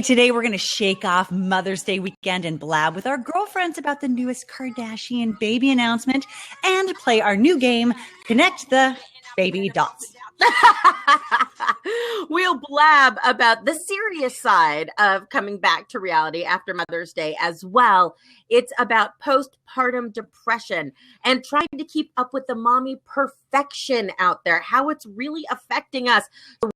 Today, we're going to shake off Mother's Day weekend and blab with our girlfriends about the newest Kardashian baby announcement and play our new game, Connect the Baby Dots. We'll blab about the serious side of coming back to reality after Mother's Day as well. It's about postpartum depression and trying to keep up with the mommy perfection out there, how it's really affecting us.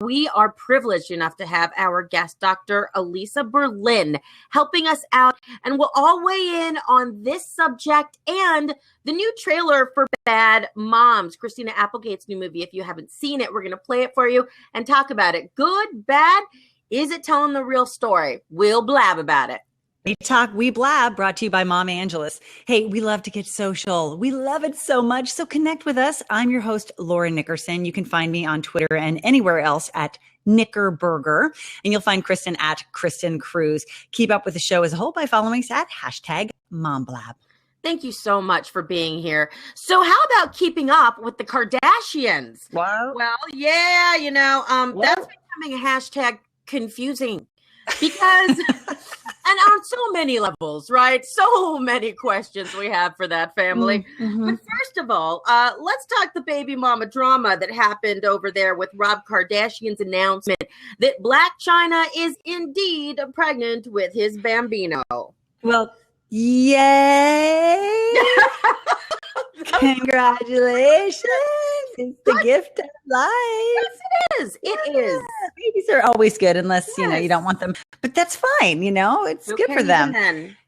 We are privileged enough to have our guest, Dr. Alyssa Berlin, helping us out, and we'll all weigh in on this subject and the new trailer for Bad Moms, Christina Applegate's new movie. If you haven't seen it, we're going to play it for you and talk about it. Good, bad? Is it telling the real story? We'll blab about it. We talk, we blab, brought to you by Mom Angelus. Hey, we love to get social. We love it so much. So connect with us. I'm your host, Laura Nickerson. You can find me on Twitter and anywhere else at Knickerburger. And you'll find Kristen at Kristen Cruz. Keep up with the show as a whole by following us at #MomBlab. Thank you so much for being here. So how about keeping up with the Kardashians? Wow. Well, yeah, that's becoming a hashtag confusing because, and on so many levels, right? So many questions we have for that family. Mm-hmm. But first of all, let's talk the baby mama drama that happened over there with Rob Kardashian's announcement that Blac Chyna is indeed pregnant with his bambino. Well, yay! Congratulations! It's the gift of life. Yes, it is. It is. Babies are always good unless, you don't want them. But that's fine, It's good for them.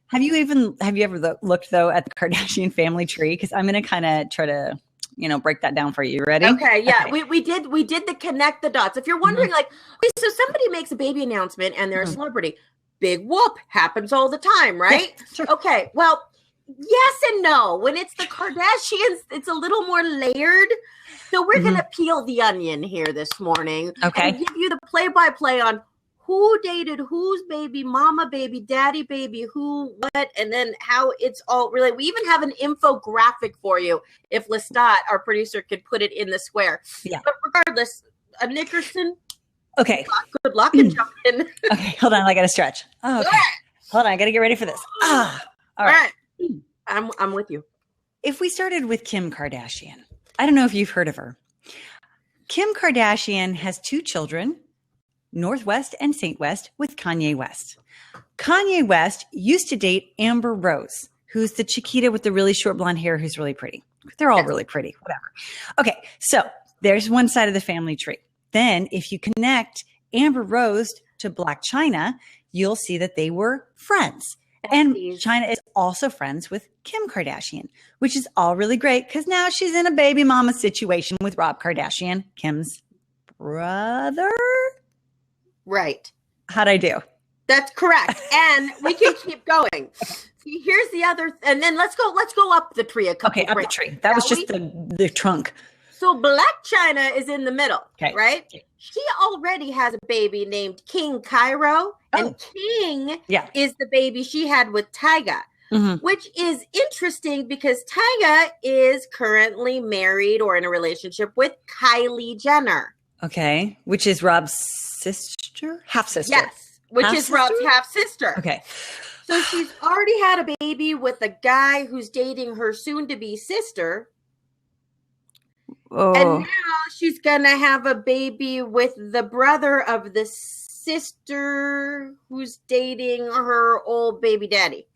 Have you ever looked, though, at the Kardashian family tree? Because I'm going to kind of try to, break that down for you. You ready? Okay, yeah. Okay. We did the connect the dots. If you're wondering, so somebody makes a baby announcement and they're a celebrity. Big whoop, happens all the time, right? Yeah, sure. Okay, well, yes and no. When it's the Kardashians, it's a little more layered. So we're going to peel the onion here this morning. Okay. And give you the play-by-play on who dated whose baby, mama baby, daddy baby, who, what, and then how it's all related. We even have an infographic for you if Lestat, our producer, could put it in the square. Yeah. But regardless, Nickerson, Okay. good luck and jump in. Okay, hold on. I got to stretch. Oh, okay. Hold on. I got to get ready for this. All right. I'm with you. If we started with Kim Kardashian, I don't know if you've heard of her. Kim Kardashian has 2 children, Northwest and Saint West, with Kanye West. Kanye West used to date Amber Rose, who's the Chiquita with the really short blonde hair who's really pretty. They're all really pretty, whatever. Okay, so there's one side of the family tree. Then if you connect Amber Rose to Blac Chyna, you'll see that they were friends. And Chyna is also friends with Kim Kardashian, which is all really great because now she's in a baby mama situation with Rob Kardashian, Kim's brother. Right. How'd I do? That's correct. And we can keep going. See, here's the other, and then let's go up the tree a couple. Okay, up the tree. That was just the trunk. So Blac Chyna is in the middle, right? Okay. She already has a baby named King Cairo, and King is the baby she had with Tyga, which is interesting because Tyga is currently married or in a relationship with Kylie Jenner. Okay, which is Rob's sister? Half-sister. Yes, which is Rob's half-sister. Okay. So she's already had a baby with a guy who's dating her soon-to-be sister. Oh. And now she's going to have a baby with the brother of the sister who's dating her old baby daddy.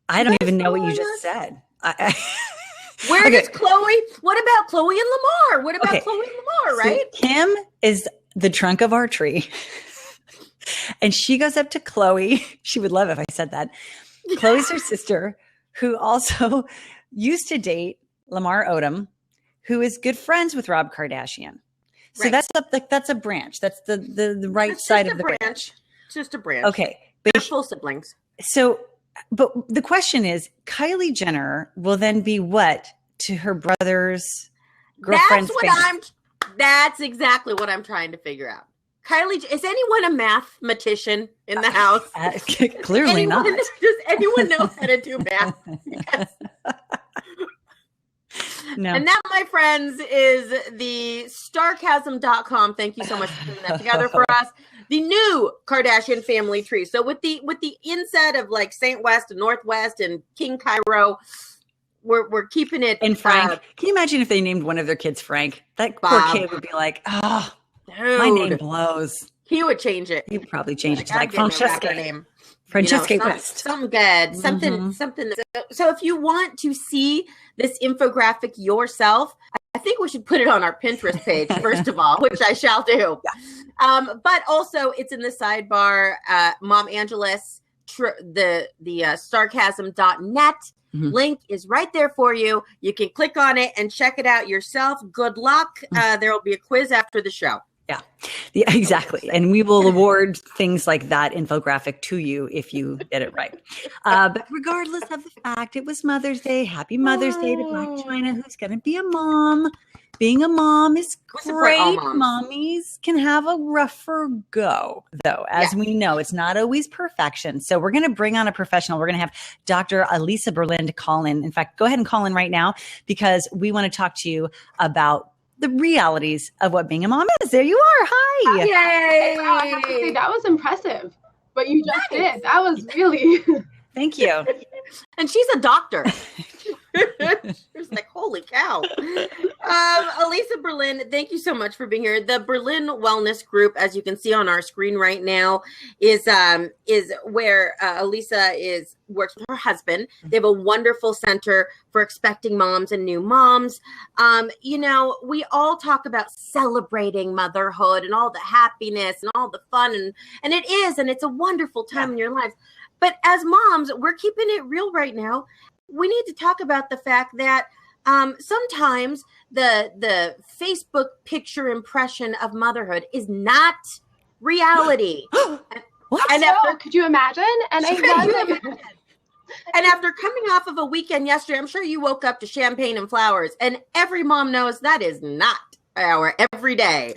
I don't even know what you just said. Where does Chloe? What about Chloe and Lamar? What about Chloe and Lamar, right? So Kim is the trunk of our tree. And she goes up to Chloe. She would love if I said that. Chloe's her sister, who also used to date Lamar Odom, who is good friends with Rob Kardashian. So that's a branch. That's the right side of the branch. It's just a branch. Okay. They're full siblings. So, but the question is, Kylie Jenner will then be what to her brother's girlfriend's family? That's exactly what I'm trying to figure out. Kylie, is anyone a mathematician in the house? Clearly not. Does anyone know how to do math? Yes. No. And that, my friends, is the starcasm.com. Thank you so much for putting that together for us. the new Kardashian family tree. So with the inset of like Saint West and Northwest and King Cairo, we're keeping it. And Frank, can you imagine if they named one of their kids Frank? That poor kid would be like, oh, dude, my name blows. He would change it. He would probably change it to like Francesca. Francesca West. Something good. Something. So if you want to see this infographic yourself, I think we should put it on our Pinterest page, first of all, which I shall do. Yeah. But also it's in the sidebar, Mom Angelus, the sarcasm.net. Link is right there for you. You can click on it and check it out yourself. Good luck. There will be a quiz after the show. Yeah, exactly. And we will award things like that infographic to you if you get it right. But regardless of the fact, it was Mother's Day. Happy Mother's Day to Black China, who's going to be a mom. Being a mom is great. Mommies can have a rougher go, though. As we know, it's not always perfection. So we're going to bring on a professional. We're going to have Dr. Alyssa Berlin to call in. In fact, go ahead and call in right now because we want to talk to you about the realities of what being a mom is. There you are. Hi. Yay. Wow, I have to say, that was impressive. What you just did. That was really. Thank you. And she's a doctor. She's like, holy cow. Alyssa Berlin, thank you so much for being here. The Berlin Wellness Group, as you can see on our screen right now, is where Alyssa works with her husband. They have a wonderful center for expecting moms and new moms. We all talk about celebrating motherhood and all the happiness and all the fun, and it is, and it's a wonderful time in your lives. But as moms, we're keeping it real right now. We need to talk about the fact that sometimes the Facebook picture impression of motherhood is not reality. What? And could you imagine? And I love that. And after coming off of a weekend yesterday, I'm sure you woke up to champagne and flowers. And every mom knows that is not our everyday.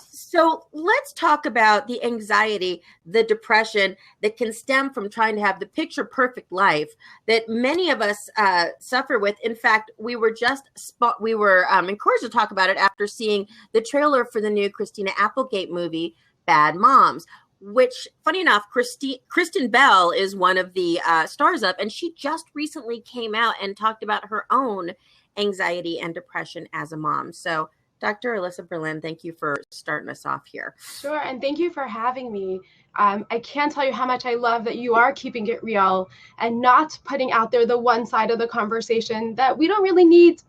So let's talk about the anxiety, the depression that can stem from trying to have the picture perfect life that many of us suffer with. In fact, we were encouraged to talk about it after seeing the trailer for the new Christina Applegate movie, Bad Moms, which, funny enough, Kristen Bell is one of the stars of, and she just recently came out and talked about her own anxiety and depression as a mom. So Dr. Alyssa Berlin, thank you for starting us off here. Sure, and thank you for having me. I can't tell you how much I love that you are keeping it real and not putting out there the one side of the conversation that we don't really need,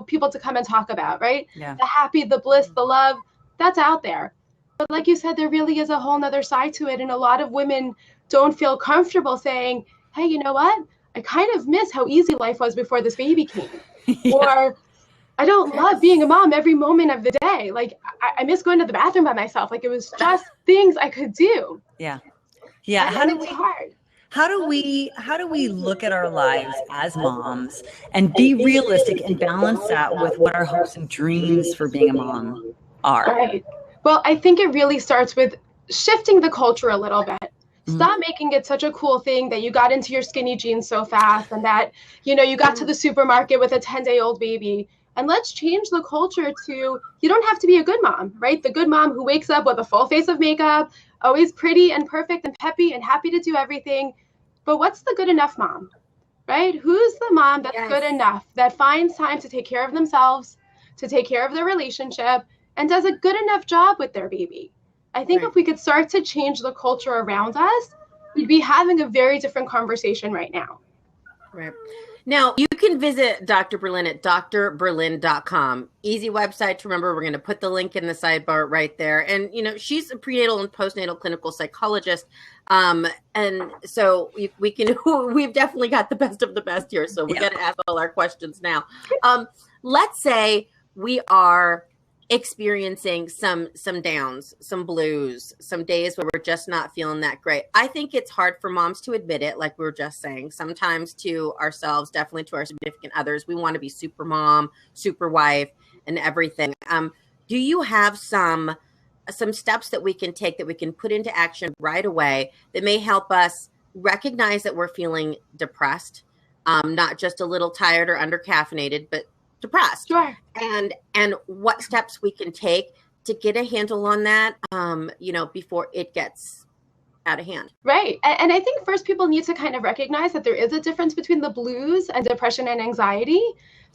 people to come and talk about, right? Yeah. The happy, the bliss, the love, that's out there. But like you said, there really is a whole nother side to it. And a lot of women don't feel comfortable saying, hey, you know what? I kind of miss how easy life was before this baby came. Yeah. Or I don't love being a mom every moment of the day. Like I miss going to the bathroom by myself. Like it was just things I could do. Yeah. Hard. How do we look at our lives as moms and be realistic and balance that with what our hopes and dreams for being a mom are? Right. Well, I think it really starts with shifting the culture a little bit. Stop making it such a cool thing that you got into your skinny jeans so fast and that, you got to the supermarket with a 10-day-old baby. And let's change the culture to, you don't have to be a good mom, right? The good mom who wakes up with a full face of makeup, always pretty and perfect and peppy and happy to do everything. But what's the good enough mom, right? Who's the mom that's good enough, that finds time to take care of themselves, to take care of their relationship, and does a good enough job with their baby? I think if we could start to change the culture around us, we'd be having a very different conversation right now. Right. Now, you can visit Dr. Berlin at drberlin.com. Easy website to remember. We're going to put the link in the sidebar right there. And, she's a prenatal and postnatal clinical psychologist. And so we've definitely got the best of the best here. So we got to ask all our questions now. Let's say we are experiencing some downs, some blues, some days where we're just not feeling that great. I think it's hard for moms to admit it, like we were just saying, sometimes to ourselves, definitely to our significant others. We want to be super mom, super wife, and everything. Do you have some steps that we can take, that we can put into action right away that may help us recognize that we're feeling depressed, not just a little tired or under caffeinated, but depressed? Sure. And what steps we can take to get a handle on that, before it gets out of hand. Right. And I think first people need to kind of recognize that there is a difference between the blues and depression and anxiety.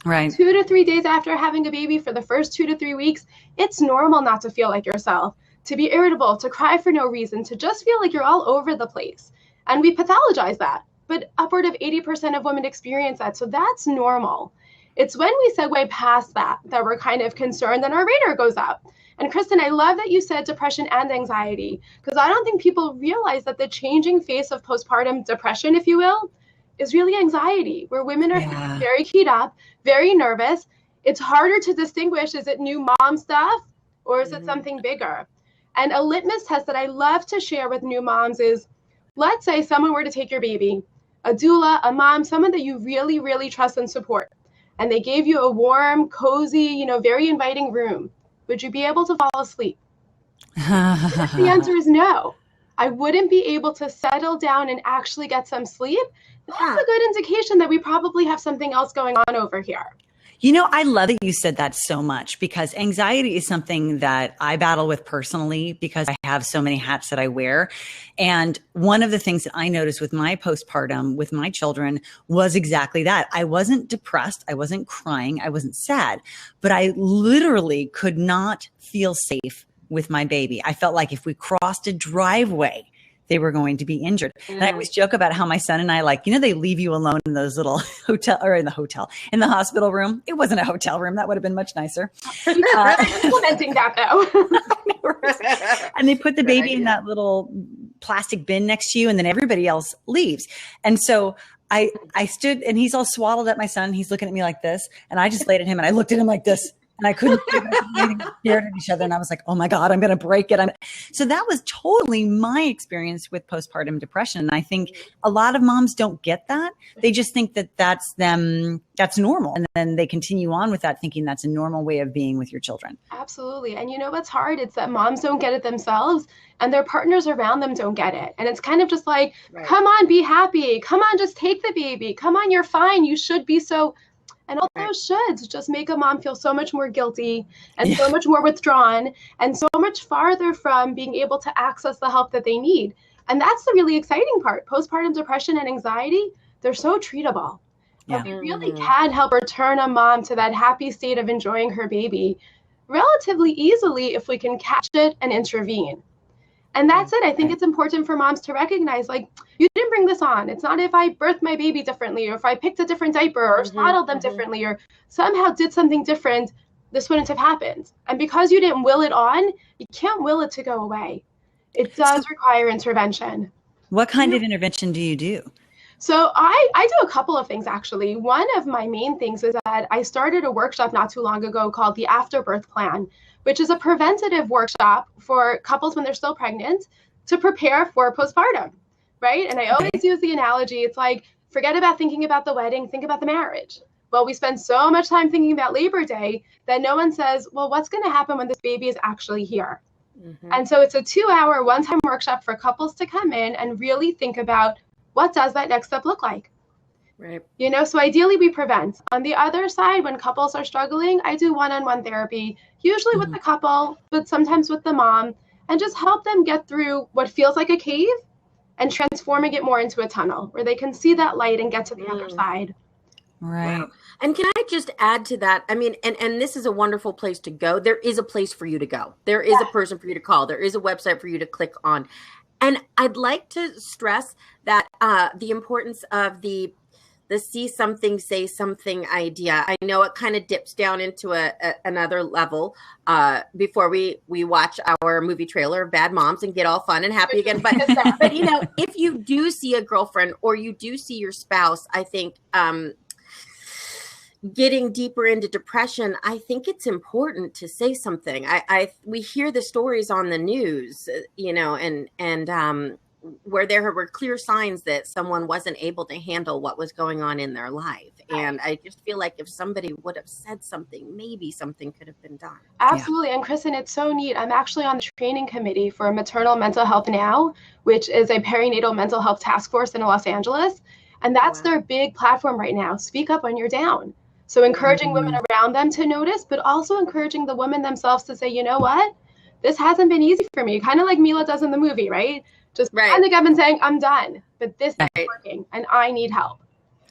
Right. 2 to 3 days after having a baby, for the first 2 to 3 weeks, it's normal not to feel like yourself, to be irritable, to cry for no reason, to just feel like you're all over the place. And we pathologize that. But upward of 80% of women experience that. So that's normal. It's when we segue past that we're kind of concerned and our radar goes up. And Kristen, I love that you said depression and anxiety, because I don't think people realize that the changing face of postpartum depression, if you will, is really anxiety, where women are very keyed up, very nervous. It's harder to distinguish, is it new mom stuff or is it something bigger? And a litmus test that I love to share with new moms is, let's say someone were to take your baby, a doula, a mom, someone that you really, really trust and support, and they gave you a warm, cozy, very inviting room. Would you be able to fall asleep? The answer is no. I wouldn't be able to settle down and actually get some sleep. That's a good indication that we probably have something else going on over here. I love that you said that so much, because anxiety is something that I battle with personally, because I have so many hats that I wear. And one of the things that I noticed with my postpartum with my children was exactly that. I wasn't depressed. I wasn't crying. I wasn't sad, but I literally could not feel safe with my baby. I felt like if we crossed a driveway, they were going to be injured. And I always joke about how my son and I, they leave you alone in those little in the hospital room. It wasn't a hotel room. That would have been much nicer. Implementing that though. And they put the baby in that little plastic bin next to you, and then everybody else leaves. And so I stood, and he's all swaddled up, my son. He's looking at me like this. And I just laid at him, and I looked at him like this. And I couldn't stared at each other. And I was like, oh my God, I'm going to break it. So that was totally my experience with postpartum depression. And I think a lot of moms don't get that. They just think that that's normal. And then they continue on with that, thinking that's a normal way of being with your children. Absolutely. And what's hard? It's that moms don't get it themselves and their partners around them don't get it. And it's kind of just like, come on, be happy. Come on, just take the baby. Come on, you're fine. You should be so. And all those shoulds just make a mom feel so much more guilty and so much more withdrawn and so much farther from being able to access the help that they need. And that's the really exciting part. Postpartum depression and anxiety, they're so treatable. Yeah. And we really can help return a mom to that happy state of enjoying her baby relatively easily if we can catch it and intervene. And that's it. I think it's important for moms to recognize, you didn't bring this on. It's not if I birthed my baby differently, or if I picked a different diaper or swaddled them differently, or somehow did something different, this wouldn't have happened. And because you didn't will it on, you can't will it to go away. It does require intervention. What kind of intervention do you do? So I do a couple of things, actually. One of my main things is that I started a workshop not too long ago called the Afterbirth Plan, which is a preventative workshop for couples when they're still pregnant to prepare for postpartum, right? And I always use the analogy, it's like, forget about thinking about the wedding, think about the marriage. Well, we spend so much time thinking about Labor Day that no one says, well, what's going to happen when this baby is actually here? And so it's a 2-hour one-time workshop for couples to come in and really think about, what does that next step look like? Right. So ideally we prevent. On the other side, when couples are struggling, I do one-on-one therapy, usually with the couple, but sometimes with the mom, and just help them get through what feels like a cave and transforming it more into a tunnel where they can see that light and get to the other side. Right. Wow. And can I just add to that? I mean, and this is a wonderful place to go. There is a place for you to go. There is a person for you to call. There is a website for you to click on. And I'd like to stress that the importance of the see something, say something idea. I know it kind of dips down into another level before we watch our movie trailer of Bad Moms and get all fun and happy again. But if you do see a girlfriend or you do see your spouse, I think getting deeper into depression, I think it's important to say something. We hear the stories on the news, and where there were clear signs that someone wasn't able to handle what was going on in their life. And I just feel like if somebody would have said something, maybe something could have been done. Absolutely. And Kristen, it's so neat. I'm actually on the training committee for Maternal Mental Health Now, which is a perinatal mental health task force in Los Angeles. And that's their big platform right now. Speak up when you're down. So encouraging women around them to notice, but also encouraging the women themselves to say, you know what? this hasn't been easy for me. Kind of like Mila does in the movie, right? Just kind of Gavin saying, I'm done, but this is working and I need help.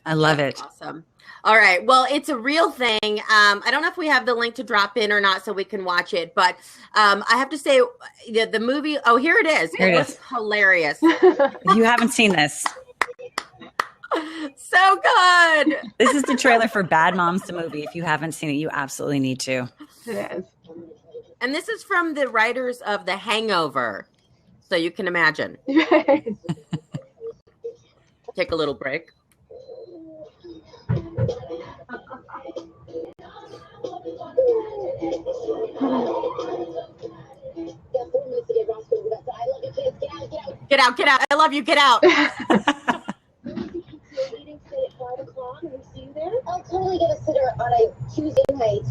I love it. Awesome. All right. Well, it's a real thing. I don't know if we have the link to drop in or not so we can watch it, but I have to say the movie, oh, here it is. Here it was is. Hilarious. If you haven't seen this, so good. this is the trailer for Bad Moms the movie. If you haven't seen it, you absolutely need to. It is. And this is from the writers of The Hangover. So you can imagine. Take a little break. Get out, get out. I love you. Get out. I'll totally get a sitter on a Tuesday night.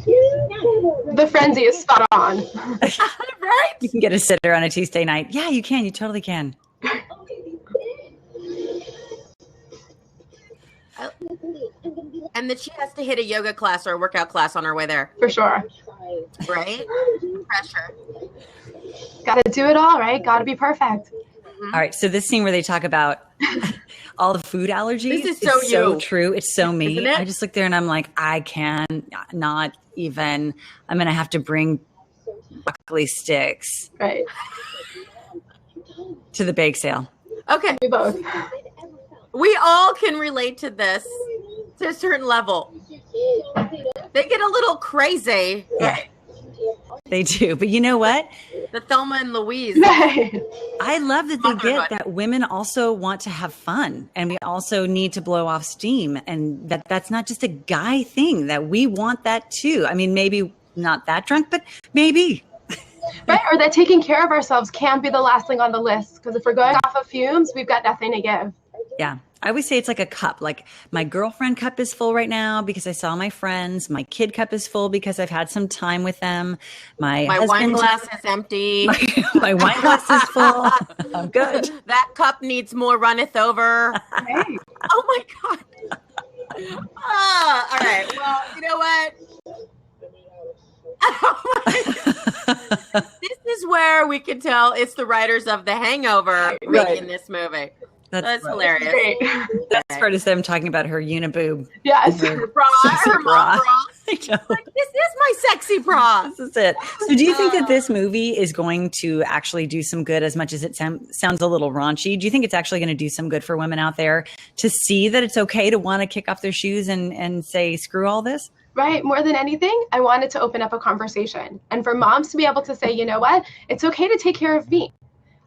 The frenzy is spot on. Right? You can get a sitter on a Tuesday night. Yeah, you can. You totally can. And then she has to hit a yoga class or a workout class on her way there. For sure. Right? Pressure. Got to do it all, right? Got to be perfect. All right. So this scene where they talk about all the food allergies This is so you. true. It's so me. Isn't it? I just look there and I'm like, I can not even. I'm going to have to bring broccoli sticks Right. to the bake sale. Okay. We both. We all can relate to this to a certain level. They get a little crazy. Yeah, they do. But you know what? The Thelma and Louise. I love that they get that women also want to have fun and we also need to blow off steam, and that's not just a guy thing, that we want that too. I mean, maybe not that drunk, but maybe. Right, or that taking care of ourselves can't be the last thing on the list, because if we're going off of fumes, we've got nothing to give. Yeah. I always say it's like a cup. Like my girlfriend cup is full right now because I saw my friends. My kid cup is full because I've had some time with them. My wine glass is empty. My wine glass is full. I'm good. That cup needs more runneth over. Right. Oh my God. All right. Well, you know what? This is where we can tell it's the writers of The Hangover making this movie. That's hilarious. Great. That's part of them talking about her uniboob. Yes. Her bra, her mom bra. I know. Like, this is my sexy bra. This is it. So do you think that this movie is going to actually do some good, as much as it sounds a little raunchy? Do you think it's actually going to do some good for women out there to see that it's okay to want to kick off their shoes and say, screw all this? Right. More than anything, I wanted to open up a conversation. And for moms to be able to say, you know what, it's okay to take care of me.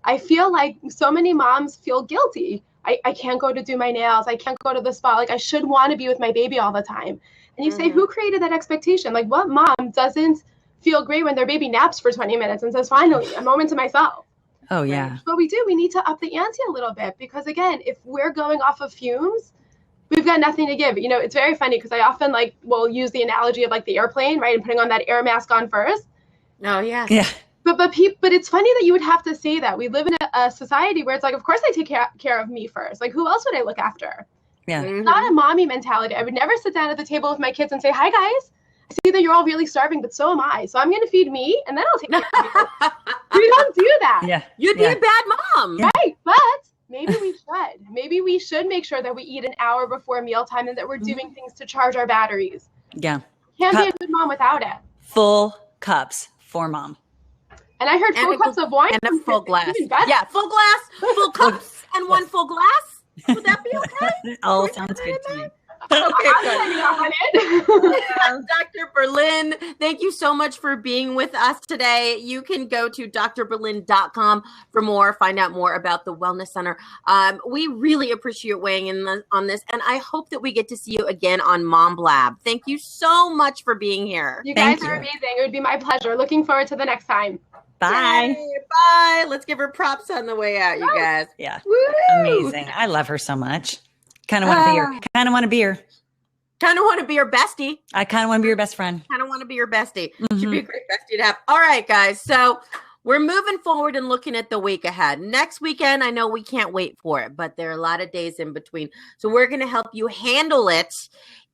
I feel like so many moms feel guilty. I can't go to do my nails. I can't go to the spa. Like, I should want to be with my baby all the time. And you say, who created that expectation? Like, what mom doesn't feel great when their baby naps for 20 minutes and says, finally, a moment to myself? Oh, yeah. Right? But we do. We need to up the ante a little bit, because, again, if we're going off of fumes, we've got nothing to give. You know, it's very funny because I often will use the analogy of the airplane, right? And putting on that air mask on first. Oh, yeah. Yeah. But it's funny that you would have to say that. We live in a society where it's like, of course I take care of me first. Like, who else would I look after? Yeah. It's not a mommy mentality. I would never sit down at the table with my kids and say, hi, guys. I see that you're all really starving, but so am I. So I'm going to feed me, and then I'll take care of you. We don't do that. Yeah. You'd be a bad mom. Yeah. Right, but maybe we should. Maybe we should make sure that we eat an hour before mealtime and that we're doing things to charge our batteries. Yeah. Can't be a good mom without it. Full cups for mom. And I heard full cups of wine. And a full glass. Even better. Yeah, full glass, full cups, and one full glass. Would that be okay? It all sounds good to me. Okay, I'm good. signing off on it. Dr. Berlin, thank you so much for being with us today. You can go to drberlin.com for more, find out more about the Wellness Center. We really appreciate weighing in on this, and I hope that we get to see you again on Mom BLAB. Thank you so much for being here. You guys are amazing. It would be my pleasure. Looking forward to the next time. Bye. Yay, bye. Let's give her props on the way out, you guys. Yeah. Woo! Amazing. I love her so much. Kind of want to be her. Kind of want to be her. Kind of want to be your bestie. I kind of want to be your best friend. Kind of want to be your bestie. Should be a great bestie to have. All right, guys. So we're moving forward and looking at the week ahead. Next weekend, I know we can't wait for it, but there are a lot of days in between. So we're going to help you handle it.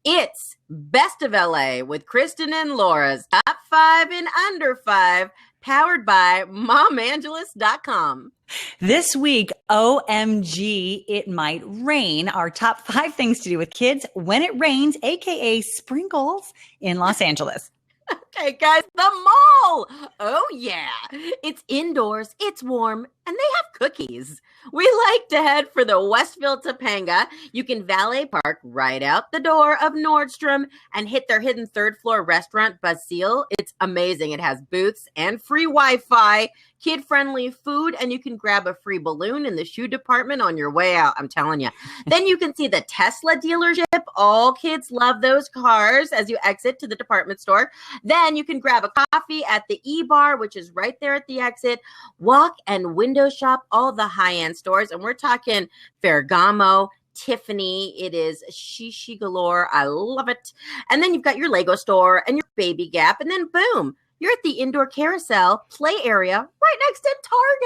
It's Best of LA with Kristen and Laura's Top 5 and Under 5 powered by momangelus.com. This week, OMG, it might rain. Our top 5 things to do with kids when it rains, aka sprinkles, in Los Angeles. Okay, guys, the mall. Oh, yeah. It's indoors, it's warm, and they have cookies. We like to head for the Westfield Topanga. You can valet park right out the door of Nordstrom and hit their hidden third floor restaurant, Basile. It's amazing. It has booths and free Wi-Fi, kid-friendly food, and you can grab a free balloon in the shoe department on your way out. I'm telling you. Then you can see the Tesla dealership. All kids love those cars as you exit to the department store. Then you can grab a coffee at the E-Bar, which is right there at the exit. Walk and window shop all the high-end stores. And we're talking Ferragamo, Tiffany. It is shishi galore. I love it. And then you've got your Lego store and your Baby Gap. And then boom, you're at the indoor carousel play area right next to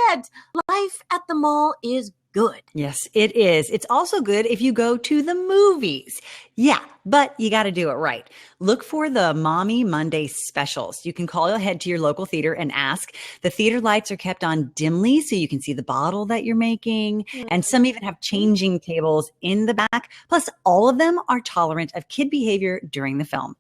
Target. Life at the mall is good. Yes, it is. It's also good if you go to the movies. Yeah, but you got to do it right. Look for the Mommy Monday specials. You can call ahead to your local theater and ask. The theater lights are kept on dimly so you can see the bottle that you're making. And some even have changing tables in the back. Plus, all of them are tolerant of kid behavior during the film.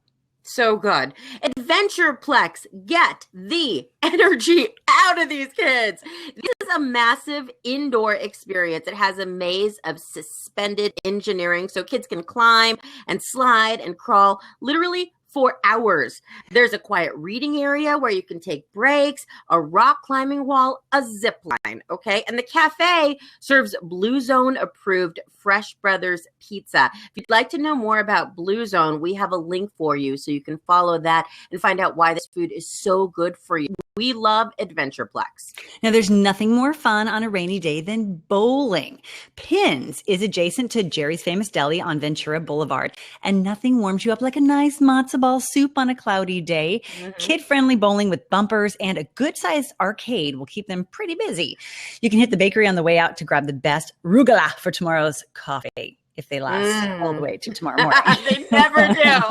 So good. Adventureplex, get the energy out of these kids. This is a massive indoor experience. It has a maze of suspended engineering so kids can climb and slide and crawl literally for hours. There's a quiet reading area where you can take breaks, a rock climbing wall, a zip line, okay? And the cafe serves Blue Zone approved Fresh Brothers pizza. If you'd like to know more about Blue Zone, we have a link for you so you can follow that and find out why this food is so good for you. We love Adventureplex. Now, there's nothing more fun on a rainy day than bowling. Pins is adjacent to Jerry's Famous Deli on Ventura Boulevard, and nothing warms you up like a nice matzo ball soup on a cloudy day. Kid-friendly bowling with bumpers and a good-sized arcade will keep them pretty busy. You can hit the bakery on the way out to grab the best rugala for tomorrow's coffee, if they last all the way to tomorrow morning. They never do.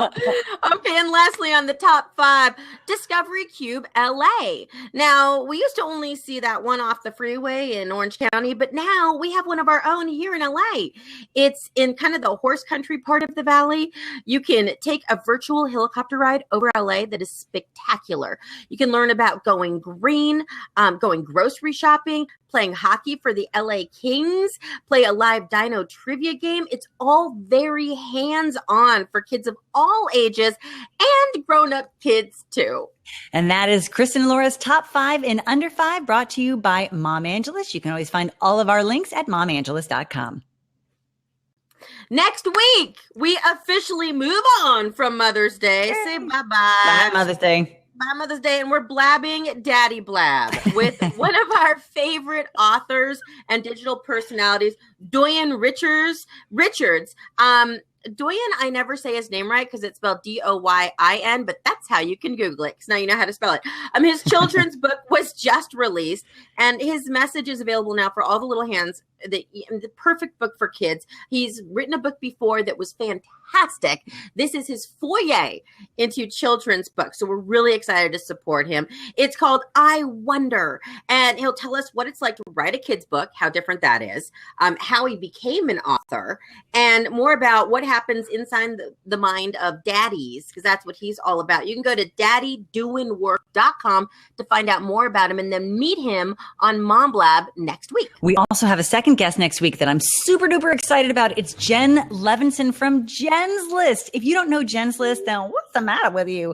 Okay, and lastly on the top 5, Discovery Cube LA. Now, we used to only see that one off the freeway in Orange County, but now we have one of our own here in LA. It's in kind of the horse country part of the valley. You can take a virtual helicopter ride over LA that is spectacular. You can learn about going green, going grocery shopping, playing hockey for the LA Kings, play a live dino trivia game. It's all very hands-on for kids of all ages and grown-up kids too. And that is Kristen and Laura's top 5 in under 5, brought to you by Mom Angelus. You can always find all of our links at momangelus.com. Next week, we officially move on from Mother's Day. Say bye-bye. Bye, Mother's Day. By Mother's Day, and we're blabbing Daddy Blab with one of our favorite authors and digital personalities, Doyen Richards. Doyen, I never say his name right because it's spelled Doyin, but that's how you can Google it because now you know how to spell it. His children's book was just released, and his message is available now for all the little hands. The perfect book for kids. He's written a book before that was fantastic. This is his foray into children's books. So we're really excited to support him. It's called I Wonder, and he'll tell us what it's like to write a kid's book, how different that is, how he became an author, and more about what happens inside the mind of daddies, because that's what he's all about. You can go to daddydoingwork.com to find out more about him and then meet him on Mom Blab next week. We also have a second guest next week that I'm super duper excited about. It's Jen Levinson from Jen's List. If you don't know Jen's List, then what's the matter with you?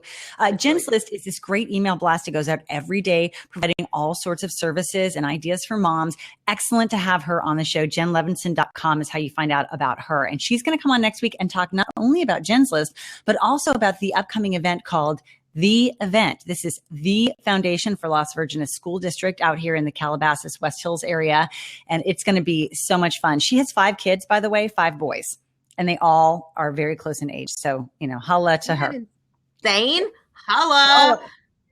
Jen's List is this great email blast that goes out every day, providing all sorts of services and ideas for moms. Excellent to have her on the show. JenLevinson.com is how you find out about her. And she's going to come on next week and talk not only about Jen's List, but also about the upcoming event called The Event. This is the Foundation for Las Virgenes School District out here in the Calabasas, West Hills area. And it's going to be so much fun. She has 5 kids, by the way, 5 boys, and they all are very close in age. So, holla to her. Insane. Holla.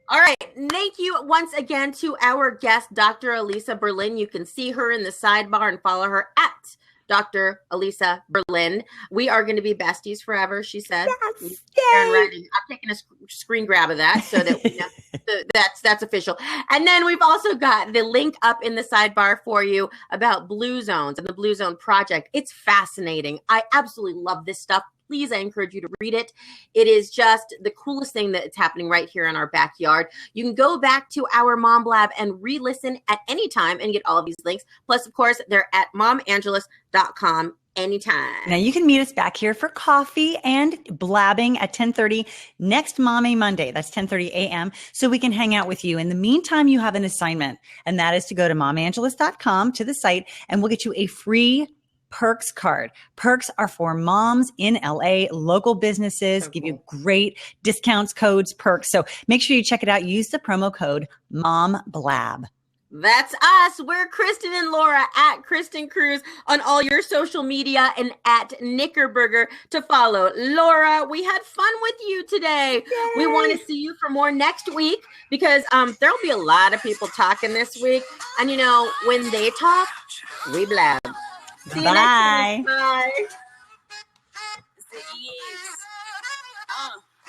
All right. Thank you once again to our guest, Dr. Alyssa Berlin. You can see her in the sidebar and follow her at Dr. Alyssa Berlin. We are going to be besties forever, she said. Yes. I'm taking a screen grab of that so that we know that's official. And then we've also got the link up in the sidebar for you about Blue Zones and the Blue Zone Project. It's fascinating. I absolutely love this stuff. Please, I encourage you to read it. It is just the coolest thing that's happening right here in our backyard. You can go back to our Mom Blab and re-listen at any time and get all of these links. Plus, of course, they're at momangelus.com anytime. Now you can meet us back here for coffee and blabbing at 10:30 next Mommy Monday. That's 10:30 a.m. So we can hang out with you. In the meantime, you have an assignment, and that is to go to momangelus.com to the site, and we'll get you a free Perks card. Perks are for moms in LA, local businesses, give you great discounts, codes, perks. So make sure you check it out. Use the promo code MOMBLAB. That's us. We're Kristen and Laura at Kristen Cruz on all your social media and at Knickerburger to follow. Laura, we had fun with you today. Yay. We want to see you for more next week because there'll be a lot of people talking this week. And, you know, when they talk, we blab. See you next week. Bye.